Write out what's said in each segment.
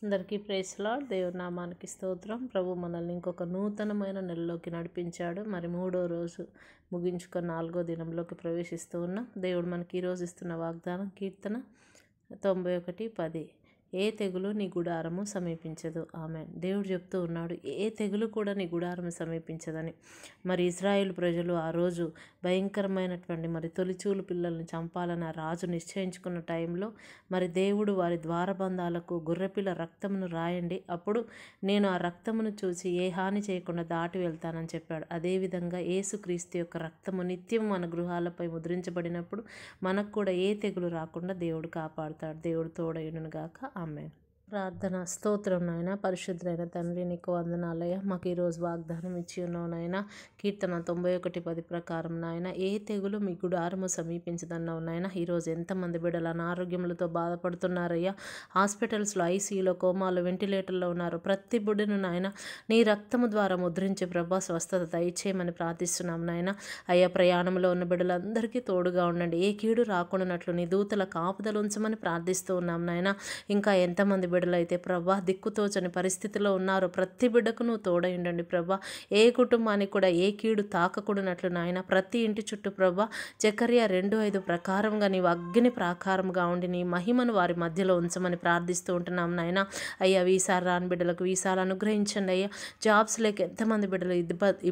అందరికీ praise lord. దేవుని నామానికి స్తోత్రం. ప్రభు మనల్ని ఇంకొక నూతనమైన నెలలోకి నడిపించాడు. మరి 3వ రోజు ముగించుకొని 4వ దినంలోకి ప్రవేశిస్తూ ఉన్నాం. దేవుడు మనకి ఈరోజు ఇస్తున్న వాగ్దానం కీర్తన 91:10. ఏ తెగులు నీ గుడారము సమీపించదు. ఆమేన్. దేవుడు చెప్తూ ఉన్నాడు, ఏ తెగులు కూడా నీ గుడారము సమీపించదని. మరి ఇశ్రాయేలు ప్రజలు ఆ రోజు భయంకరమైనటువంటి మరి తొలిచూలు పిల్లల్ని చంపాలని ఆ రాజు నిశ్చయించుకున్న టైంలో మరి దేవుడు వారి ద్వారబంధాలకు గొర్రెపిల్ల రక్తమును రాయండి, అప్పుడు నేను ఆ రక్తమును చూసి ఏ హాని చేయకుండా దాటి వెళ్తానని చెప్పాడు. అదేవిధంగా యేసుక్రీస్తు యొక్క రక్తము నిత్యం మన గృహాలపై ముద్రించబడినప్పుడు మనకు కూడా ఏ తెగులు రాకుండా దేవుడు కాపాడుతాడు. దేవుడు తోడయుడును గాక. ఆమేన్. ప్రార్థన. స్తోత్రం నాయన, పరిశుద్ధులైన తండ్రి, నీకు వందనాలయ్య. మాకు ఈరోజు వాగ్దానం ఇచ్చి ఉన్నావు నాయన. కీర్తన 91:10 ప్రకారం నాయన, ఏ తెగులు మీ గుడారము సమీపించదన్నావు నాయన. ఈరోజు ఎంతమంది బిడ్డలు అనారోగ్యములతో బాధపడుతున్నారయ్యా. హాస్పిటల్స్లో, ఐసీయూలో, కోమాలో, వెంటిలేటర్లో ఉన్నారు. ప్రతి బిడ్డను నాయన నీ రక్తము ద్వారా ముద్రించి ప్రభా స్వస్థత దయచేయమని ప్రార్థిస్తున్నాం నాయన. అయ్యా, ప్రయాణంలో ఉన్న బిడ్డలందరికీ తోడుగా ఉండండి. ఏ కీడు రాకుండానట్లు నీ దూతల కాపుదలు ఉంచమని ప్రార్థిస్తూ ఉన్నాం నాయన. ఇంకా ఎంతమంది బిడ్డలైతే ప్రభా దిక్కుతోచని పరిస్థితిలో ఉన్నారు, ప్రతి బిడ్డకు నువ్వు తోడై ఉండండి ప్రభా. ఏ కుటుంబానికి కూడా ఏ కీడు తాకకూడనట్లు నాయన ప్రతి ఇంటి చుట్టూ ప్రభా జకర్యా 2:5 ప్రకారంగా నీవు అగ్ని ప్రాకారంగా ఉండి నీ మహిమను వారి మధ్యలో ఉంచమని ప్రార్థిస్తూ ఉంటున్నాం నాయన. అయ్యా, వీసా రాని బిడ్డలకు వీసాలు అనుగ్రహించండి అయ్యా. జాబ్స్ లేక ఎంతమంది బిడ్డలు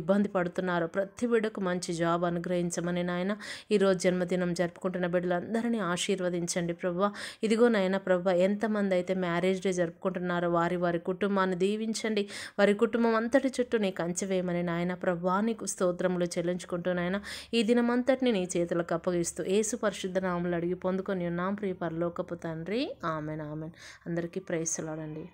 ఇబ్బంది పడుతున్నారు, ప్రతి బిడ్డకు మంచి జాబ్ అనుగ్రహించమని నాయన. ఈరోజు జన్మదినం జరుపుకుంటున్న బిడ్డలందరినీ ఆశీర్వదించండి ప్రభా. ఇదిగో నాయన ప్రభా, ఎంతమంది అయితే మ్యారేజ్ డే జరుపుకుంటున్నారో వారి కుటుంబాన్ని దీవించండి. వారి కుటుంబం అంతటి చుట్టూ నీ కంచె వేయమని నాయన ప్రభా నీకు స్తోత్రములు చెల్లించుకుంటూ నాయన ఈ దినమంతటిని నీ చేతులకు అప్పగిస్తూ యేసు పరిశుద్ధ నామములు అడిగి పొందుకొని ఉన్నాం ప్రియ పరలోకపు తండ్రి. ఆమెన్. ఆమెన్. అందరికీ ప్రైజ్ లార్డ్.